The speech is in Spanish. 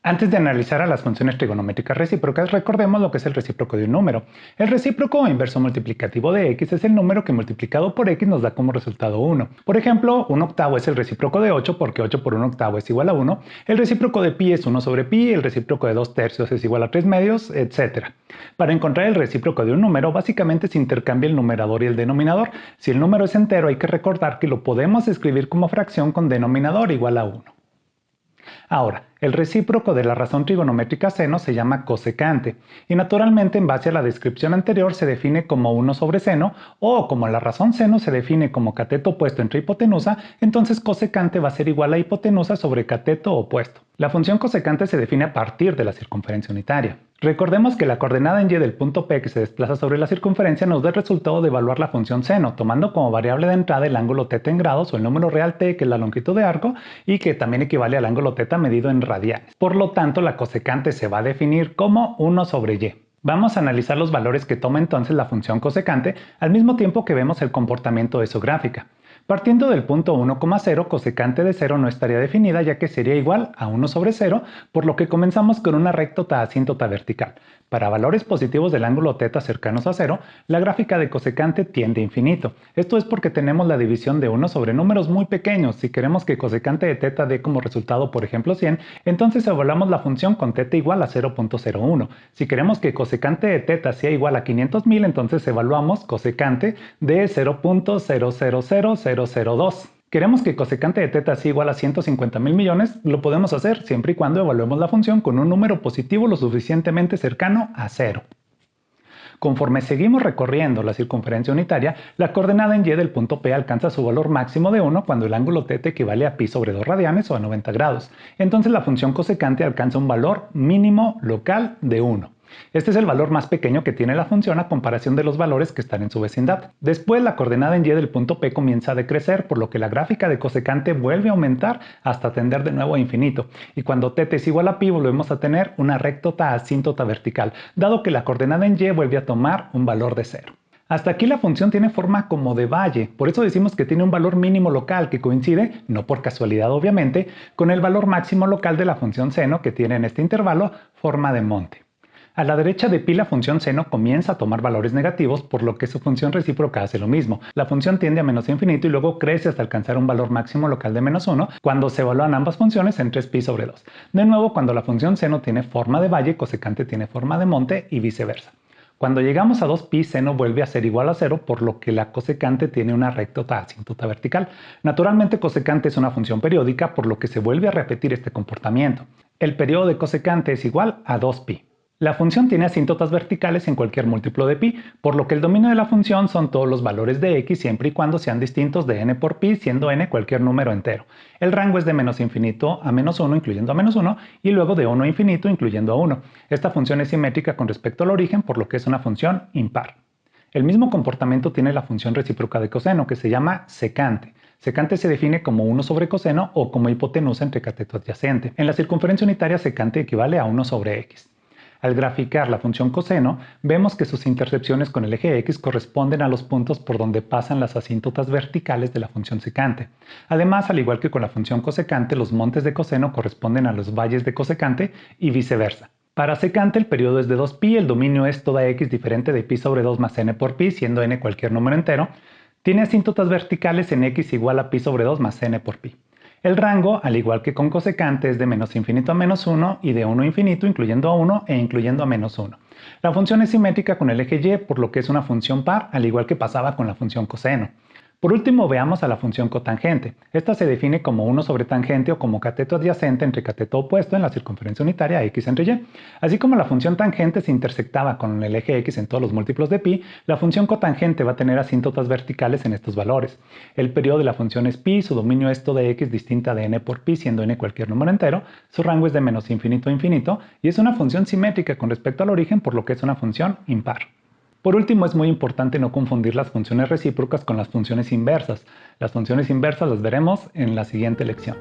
Antes de analizar a las funciones trigonométricas recíprocas, recordemos lo que es el recíproco de un número. El recíproco o inverso multiplicativo de x es el número que multiplicado por x nos da como resultado 1. Por ejemplo, 1/8 es el recíproco de 8 porque 8 por 1/8 es igual a 1. El recíproco de pi es 1 sobre pi, el recíproco de 2/3 es igual a 3/2, etc. Para encontrar el recíproco de un número, básicamente se intercambia el numerador y el denominador. Si el número es entero, hay que recordar que lo podemos escribir como fracción con denominador igual a 1. Ahora, el recíproco de la razón trigonométrica seno se llama cosecante y naturalmente en base a la descripción anterior se define como 1 sobre seno o como la razón seno se define como cateto opuesto entre hipotenusa, entonces cosecante va a ser igual a hipotenusa sobre cateto opuesto. La función cosecante se define a partir de la circunferencia unitaria. Recordemos que la coordenada en y del punto P que se desplaza sobre la circunferencia nos da el resultado de evaluar la función seno, tomando como variable de entrada el ángulo θ en grados o el número real t, que es la longitud de arco, y que también equivale al ángulo θ medido en radianes. Por lo tanto, la cosecante se va a definir como 1 sobre y. Vamos a analizar los valores que toma entonces la función cosecante al mismo tiempo que vemos el comportamiento de su gráfica. Partiendo del punto 1,0, cosecante de 0 no estaría definida ya que sería igual a 1 sobre 0, por lo que comenzamos con una recta asíntota vertical. Para valores positivos del ángulo θ cercanos a 0, la gráfica de cosecante tiende a infinito. Esto es porque tenemos la división de 1 sobre números muy pequeños. Si queremos que cosecante de θ dé como resultado, por ejemplo, 100, entonces evaluamos la función con θ igual a 0.01. Si queremos que cosecante de θ sea igual a 500.000, entonces evaluamos cosecante de 0.000002. Queremos que cosecante de θ sea igual a 150.000 millones, lo podemos hacer siempre y cuando evaluemos la función con un número positivo lo suficientemente cercano a 0. Conforme seguimos recorriendo la circunferencia unitaria, la coordenada en y del punto P alcanza su valor máximo de 1 cuando el ángulo θ equivale a pi sobre 2 radianes o a 90 grados. Entonces la función cosecante alcanza un valor mínimo local de 1. Este es el valor más pequeño que tiene la función a comparación de los valores que están en su vecindad. Después la coordenada en y del punto P comienza a decrecer, por lo que la gráfica de cosecante vuelve a aumentar hasta tender de nuevo a infinito. Y cuando θ es igual a pi volvemos a tener una recta asíntota vertical, dado que la coordenada en y vuelve a tomar un valor de 0. Hasta aquí la función tiene forma como de valle, por eso decimos que tiene un valor mínimo local que coincide, no por casualidad obviamente, con el valor máximo local de la función seno que tiene en este intervalo forma de monte. A la derecha de pi la función seno comienza a tomar valores negativos, por lo que su función recíproca hace lo mismo. La función tiende a menos infinito y luego crece hasta alcanzar un valor máximo local de menos 1 cuando se evalúan ambas funciones en 3pi sobre 2. De nuevo, cuando la función seno tiene forma de valle, cosecante tiene forma de monte y viceversa. Cuando llegamos a 2pi, seno vuelve a ser igual a 0, por lo que la cosecante tiene una recta asíntota vertical. Naturalmente, cosecante es una función periódica, por lo que se vuelve a repetir este comportamiento. El periodo de cosecante es igual a 2pi. La función tiene asíntotas verticales en cualquier múltiplo de pi, por lo que el dominio de la función son todos los valores de x siempre y cuando sean distintos de n por pi, siendo n cualquier número entero. El rango es de menos infinito a menos 1, incluyendo a menos 1, y luego de 1 a infinito, incluyendo a 1. Esta función es simétrica con respecto al origen, por lo que es una función impar. El mismo comportamiento tiene la función recíproca de coseno, que se llama secante. Secante se define como 1 sobre coseno o como hipotenusa entre cateto adyacente. En la circunferencia unitaria, secante equivale a 1 sobre x. Al graficar la función coseno, vemos que sus intercepciones con el eje x corresponden a los puntos por donde pasan las asíntotas verticales de la función secante. Además, al igual que con la función cosecante, los montes de coseno corresponden a los valles de cosecante y viceversa. Para secante el periodo es de 2pi, el dominio es toda x diferente de pi sobre 2 más n por pi, siendo n cualquier número entero. Tiene asíntotas verticales en x igual a pi sobre 2 más n por pi. El rango, al igual que con cosecante, es de menos infinito a menos 1 y de 1 a infinito, incluyendo a 1 e incluyendo a menos 1. La función es simétrica con el eje y, por lo que es una función par, al igual que pasaba con la función coseno. Por último, veamos a la función cotangente. Esta se define como 1 sobre tangente o como cateto adyacente entre cateto opuesto en la circunferencia unitaria x entre y. Así como la función tangente se intersectaba con el eje x en todos los múltiplos de pi, la función cotangente va a tener asíntotas verticales en estos valores. El periodo de la función es pi, su dominio es toda x distinta de n por pi, siendo n cualquier número entero, su rango es de menos infinito a infinito y es una función simétrica con respecto al origen, por lo que es una función impar. Por último, es muy importante no confundir las funciones recíprocas con las funciones inversas. Las funciones inversas las veremos en la siguiente lección.